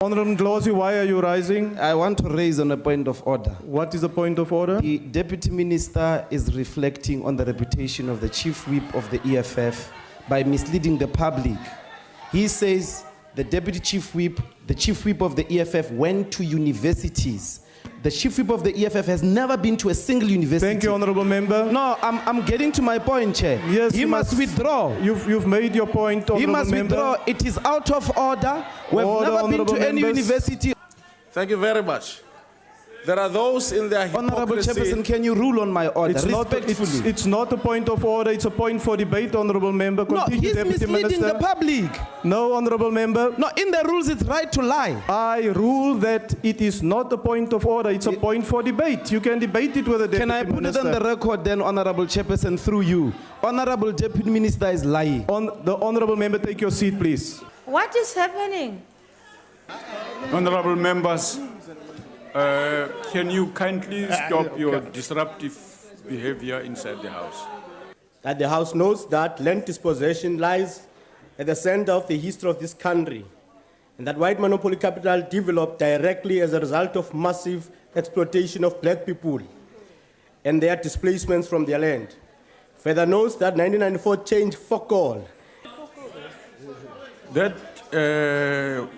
Honorable Ndlozi, why are you rising? I want to raise on a point of order. What is the point of order? The Deputy Minister is reflecting on the reputation of the Chief Whip of the EFF by misleading the public. He says the Deputy Chief Whip, the Chief Whip of the EFF went to universities. The Chief Whip of the EFF has never been to a single university. Thank you, Honorable Member. No, I'm getting to my point, Chair. Yes, he must withdraw. You've made your point, Honorable Member. He must withdraw. It is out of order. We've never been to any university. Thank you very much. There are those in their Honorable hypocrisy. Chairperson, can you rule on my order respectfully? It's not a point of order. It's a point for debate, Honorable Member. Continue, no, he's Deputy misleading Minister. the public. No, Honorable Member. No, in the rules, it's right to lie. I rule that it is not a point of order. It's a point for debate. You can debate it with the Deputy Minister. Can I put it on the record then, Honorable Chairperson, through you? Honorable Deputy Minister is lying. The Honorable Member, take your seat, please. What is happening? Honorable members, can you kindly stop your disruptive behavior inside the House? That the House knows that land dispossession lies at the center of the history of this country, and that white monopoly capital developed directly as a result of massive exploitation of black people and their displacements from their land. Further knows that 1994 changed fuck all. That,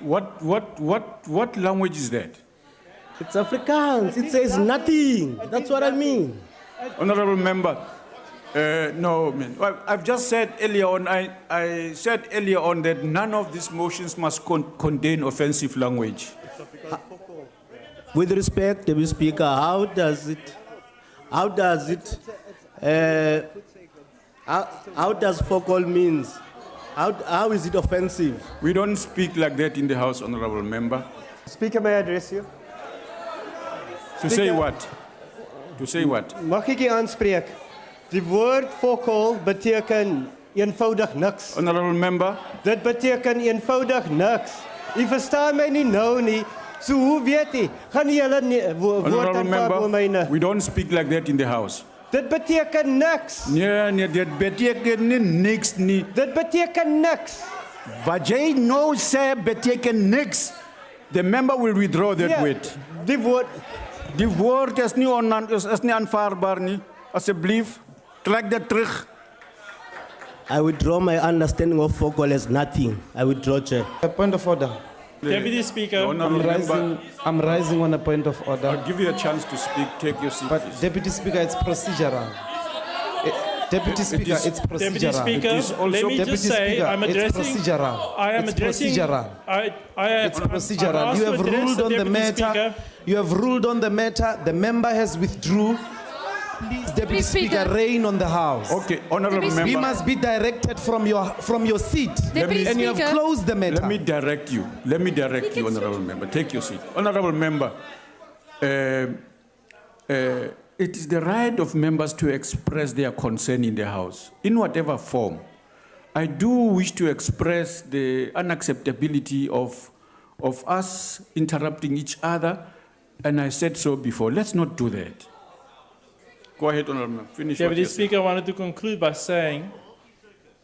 what language is that? It's Afrikaans. It says nothing. That's what I mean. Honorable member, no, man. Well, I've just said earlier on, I said earlier on that none of these motions must contain offensive language. With respect, Deputy Speaker, how does fuck all means? How is it offensive? We don't speak like that in the House, honorable member. Speaker, may I address you? To say what? To say what? Mag ek u aanspreek? Die woord fokol beteken eenvoudig niks. Honorable member. Dit beteken eenvoudig niks. U verstaan my nie nou nie. So hoe weet u? Gaan jy hulle woord aanvaar oor myne? We don't speak like that in the House. Dit beteken niks. Nee, dit beteken nie niks nie. Dit beteken niks. Wat jy nou sê beteken niks. The member will withdraw that word. Die woord is nie aanvaarbaar nie. Asseblief, trek dit terug. I withdraw my understanding of fuck all as nothing. I withdraw, Chair. A point of order. Deputy Speaker, I'm rising on a point of order. I'll give you a chance to speak. Take your seat, But please. Deputy Speaker, it's procedural. Deputy Speaker, it's procedural. Deputy Speaker, let me just say, I'm addressing. It's procedural. I am it's addressing. Procedural. It's procedural. You have ruled on the matter. You have ruled on the matter. The member has withdrawn. Please, Deputy Speaker, reign on the House. Okay, honorable member. We must be directed from your seat. And you have closed the matter. Let me direct you. Let me direct you, honorable member. Take your seat. Honorable member, it is the right of members to express their concern in the House, in whatever form. I do wish to express the unacceptability of us interrupting each other, and I said so before. Let's not do that. Go ahead, honorable member. Finish. Deputy Speaker, I wanted to conclude by saying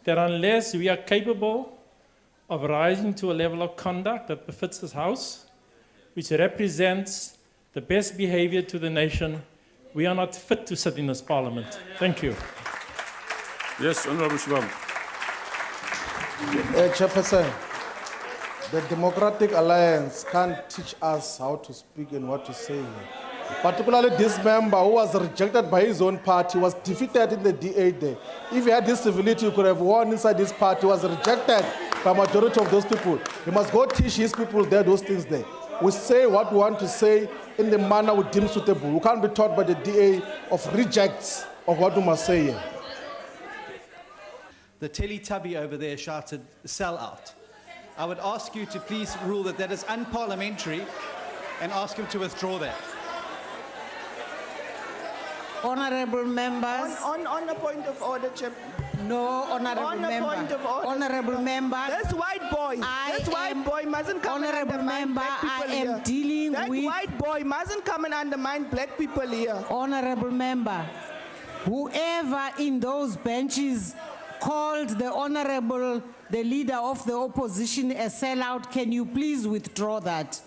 that unless we are capable of rising to a level of conduct that befits this House, which represents the best behavior to the nation, we are not fit to sit in this Parliament. Thank you. Yes, Honorable Shibam. Chairperson, the Democratic Alliance can't teach us how to speak and what to say. Particularly this member who was rejected by his own party, was defeated in the DA day. If he had this civility, he could have won inside this party. He was rejected by majority of those people. He must go teach his people there those things there. We say what we want to say in the manner we deem suitable. We can't be taught by the DA of rejects of what we must say here. The Teletubby over there shouted, "Sell out." I would ask you to please rule that is unparliamentary and ask him to withdraw that. Honorable members. On a point of order, Chair. No, honorable member. On a point of order. Honorable member. This white boy. This white boy mustn't come and undermine black people here. I am dealing that with. That white boy mustn't come and undermine black people here. Honorable member, whoever in those benches called the leader of the opposition a sellout. Can you please withdraw that?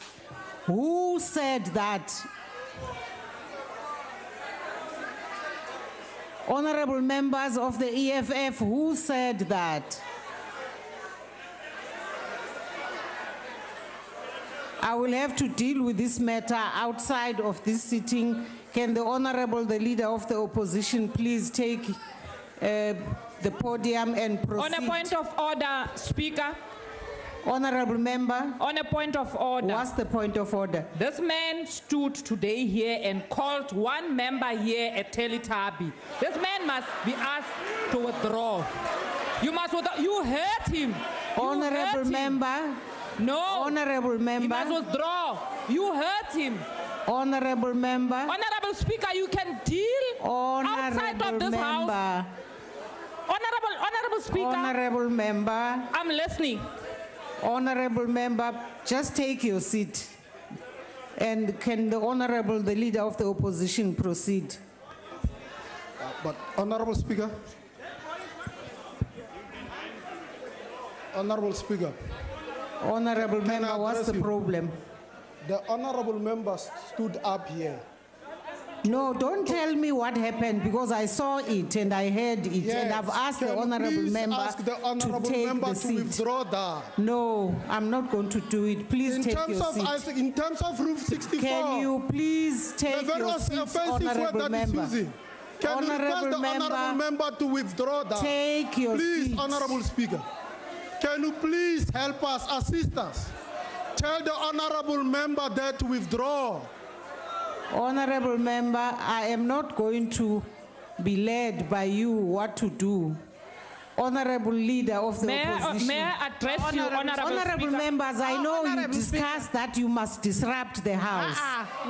Who said that? Honorable members of the EFF, who said that? I will have to deal with this matter outside of this sitting. Can the leader of the opposition, please take the podium and proceed? On a point of order, Speaker. Honorable member. On a point of order. What's the point of order? This man stood today here and called one member here a Teletubby. This man must be asked to withdraw. You must withdraw. You hurt him. Honorable member. No. Honorable member. He must withdraw. You hurt him. Honorable member. Honorable Speaker, you can deal outside of this house. Honorable Speaker. Honorable member. I'm listening. Honorable member, just take your seat. And can the leader of the opposition proceed? But Honorable Speaker. Honorable Speaker. Honorable member, what's the problem? The honorable member stood up here. No, don't tell me what happened because I saw it and I heard it, Yes. and I've asked the honorable member to take the seat. Withdraw that. No, I'm not going to do it. Please take your seat. In terms of Rule 64, can you please take your seat, honorable member? Can you request the honorable member to withdraw that? Take your seat. Please, seat. Honorable Speaker, can you please help us, assist us? Tell the honorable member that to withdraw. Honorable member, I am not going to be led by you what to do. Honorable leader of the opposition. May I address you, honorable members, I know you discussed that you must disrupt the house.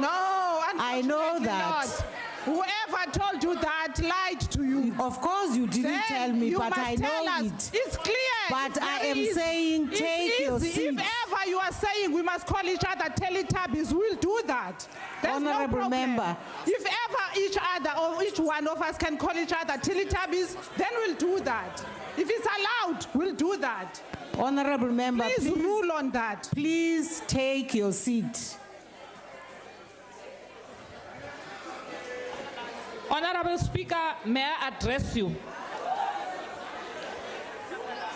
No, I know that. Not. Whoever told you that lied to you. Of course you didn't tell me, but I know it. It's clear. But I am saying take your seat. If ever you are saying we must call each other Teletubbies, we'll do that. There's Honorable no member. If ever each other or each one of us can call each other Teletubbies, then we'll do that. If it's allowed, we'll do that. Honorable member, please rule on that. Please take your seat. Honorable Speaker, may I address you?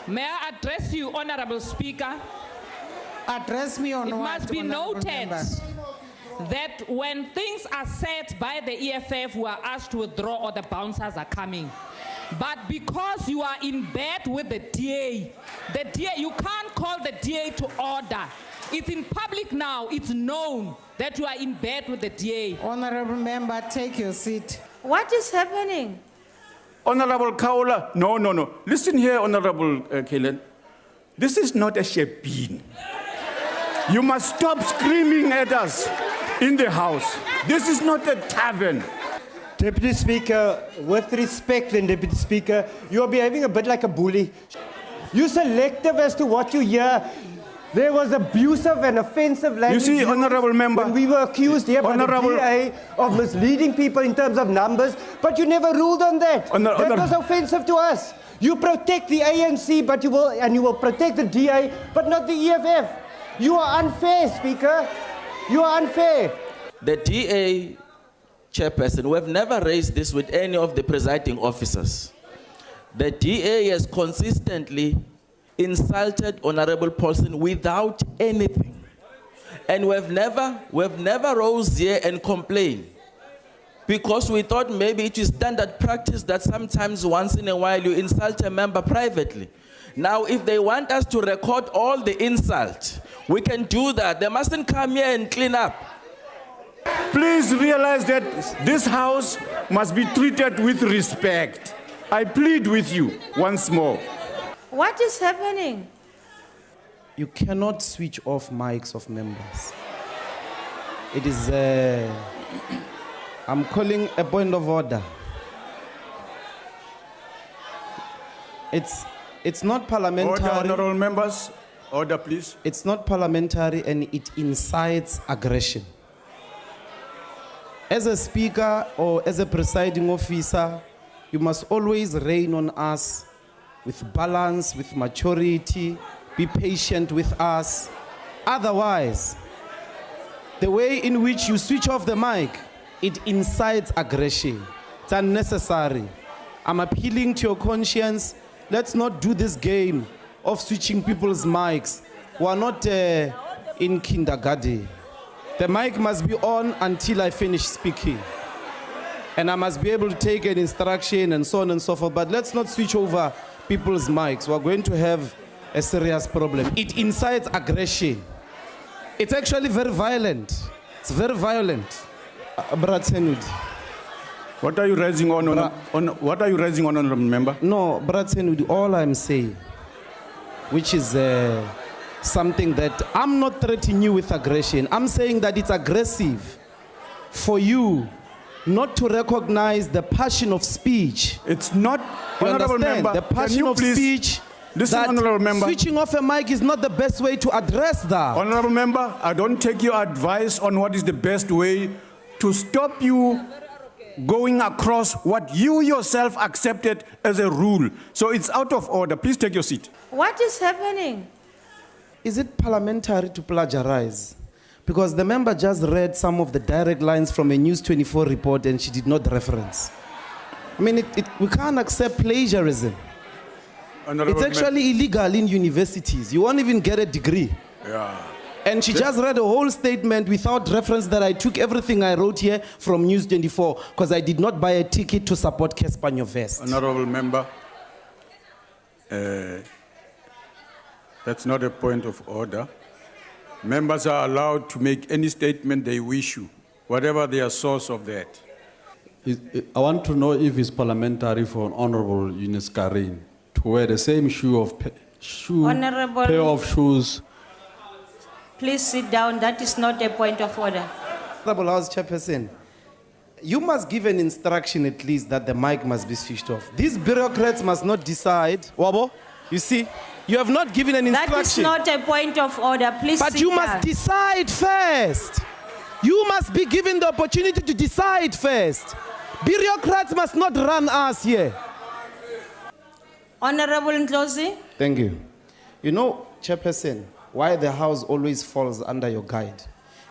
May I address you, Honorable Speaker? Address me on what? It must be noted that when things are said by the EFF, we are asked to withdraw or the bouncers are coming. But because you are in bed with the DA, you can't call the DA to order. It's in public now, it's known that you are in bed with the DA. Honorable member, take your seat. What is happening? Honorable Kaula, no. Listen here, Honorable Kellen. This is not a shebeen. You must stop screaming at us in the house. This is not a tavern. Deputy Speaker, with respect then, Deputy Speaker, you are behaving a bit like a bully. You're selective as to what you hear. There was abusive and offensive language. You see, Honorable Member, when we were accused here by the DA of misleading people in terms of numbers, but you never ruled on that. That was offensive to us. You protect the ANC, but you will protect the DA, but not the EFF. You are unfair, Speaker. You are unfair. The DA chairperson, we have never raised this with any of the presiding officers. The DA has consistently insulted Honorable Paulson without anything. And we've never rose here and complained because we thought maybe it is standard practice that sometimes once in a while you insult a member privately. Now, if they want us to record all the insult, we can do that. They mustn't come here and clean up. Please realize that this house must be treated with respect. I plead with you once more. What is happening? You cannot switch off mics of members. It is, I'm calling a point of order. It's not parliamentary. Order, honorable members. Order, please. It's not parliamentary and it incites aggression. As a speaker or as a presiding officer, you must always rain on us with balance, with maturity, be patient with us. Otherwise, the way in which you switch off the mic, it incites aggression. It's unnecessary. I'm appealing to your conscience. Let's not do this game of switching people's mics. We are not in kindergarten. The mic must be on until I finish speaking. And I must be able to take an instruction and so on and so forth. But let's not switch over people's mics. We're going to have a serious problem. It incites aggression. It's actually very violent. It's very violent. Brad Senudi. What are you raising on what are you raising on, honorable member? No, Brad Senudi, all I'm saying, which is something that I'm not threatening you with aggression. I'm saying that it's aggressive for you not to recognize the passion of speech. It's not, you honorable understand? member. The passion of speech. Listen, honorable member. Switching off a mic is not the best way to address that. Honorable member, I don't take your advice on what is the best way to stop you going across what you yourself accepted as a rule. So it's out of order. Please take your seat. What is happening? Is it parliamentary to plagiarize? Because the member just read some of the direct lines from a News 24 report and she did not reference. I mean, we can't accept plagiarism. It's actually illegal in universities. You won't even get a degree. Yeah. And she just read a whole statement without reference that I took everything I wrote here from News 24 because I did not buy a ticket to support Casper Nyovest. Honorable member, that's not a point of order. Members are allowed to make any statement they wish to, whatever their source of that. I want to know if it's parliamentary for an Honorable Eunice Karin to wear the same Honorable, pair of shoes. Please sit down. That is not a point of order. Honorable House Chairperson, you must give an instruction at least that the mic must be switched off. These bureaucrats must not decide. Wabo, you see, you have not given an instruction. That is not a point of order. Please sit down. But you must decide first. You must be given the opportunity to decide first. Bureaucrats must not run us here. Honorable Ndlozi. Thank you. You know, Chairperson, why the House always falls under your guide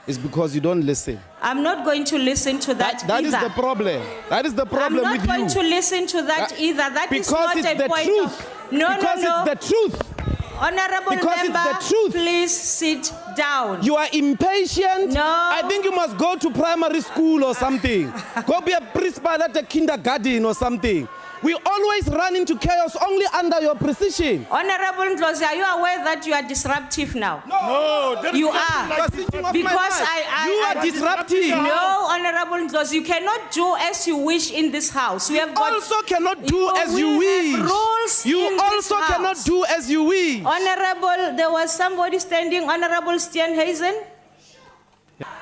is because you don't listen. I'm not going to listen to that That either. is the problem. That is the problem with you. I'm not going to listen to that either. That is because not it's a the point truth. of... No, because no, no. it's the truth. Honorable because member, it's the truth. Please sit down. You are impatient. No. I think you must go to primary school or something. Go be a principal at a kindergarten or something. We always run into chaos only under your precision. Honorable Ndlozi, are you aware that you are disruptive now? No, you are. Because you are disruptive. No, Honorable Ndlozi, you cannot do as you wish in this house. We have got, also cannot do as you wish. Rules you in also this cannot house. do as you wish. Honorable, there was somebody standing. Honorable Steenhuisen.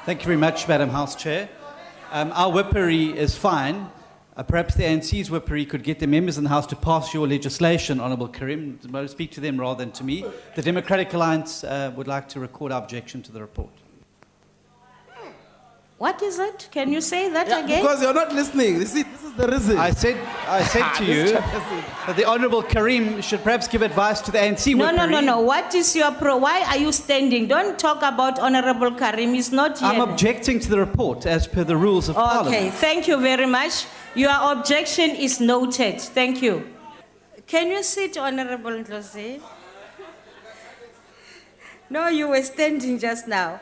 Thank you very much, Madam House Chair. Our whippery is fine. Perhaps the ANC's whippery could get the members in the House to pass your legislation, Honourable Karim. Speak to them rather than to me. The Democratic Alliance would like to record our objection to the report. What is it? Can you say that again? Because you're not listening. This is the reason. I said to you that the Honourable Karim should perhaps give advice to the ANC whippery. No. What is your why are you standing? Don't talk about Honourable Karim. He's not here. I'm objecting to the report as per the rules of Parliament. Okay, thank you very much. Your objection is noted. Thank you. Can you sit, Honourable Ndlozi? No, you were standing just now.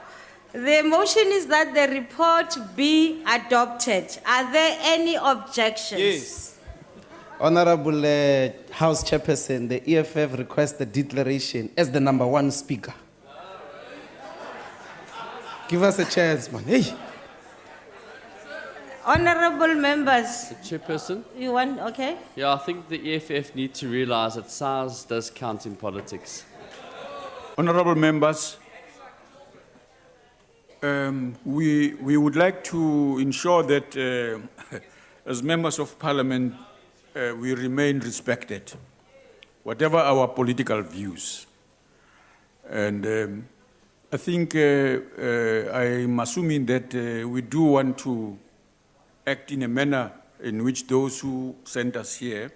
The motion is that the report be adopted. Are there any objections? Yes. Honourable House Chairperson, the EFF requests the declaration as the #1 speaker. Give us a chance, man. Hey. Honourable members. Chairperson? You want, okay? Yeah, I think the EFF need to realize that size does count in politics. Honorable members, we would like to ensure that as members of Parliament, we remain respected, whatever our political views. And I think I'm assuming that we do want to act in a manner in which those who sent us here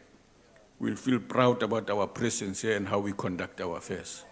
will feel proud about our presence here and how we conduct our affairs.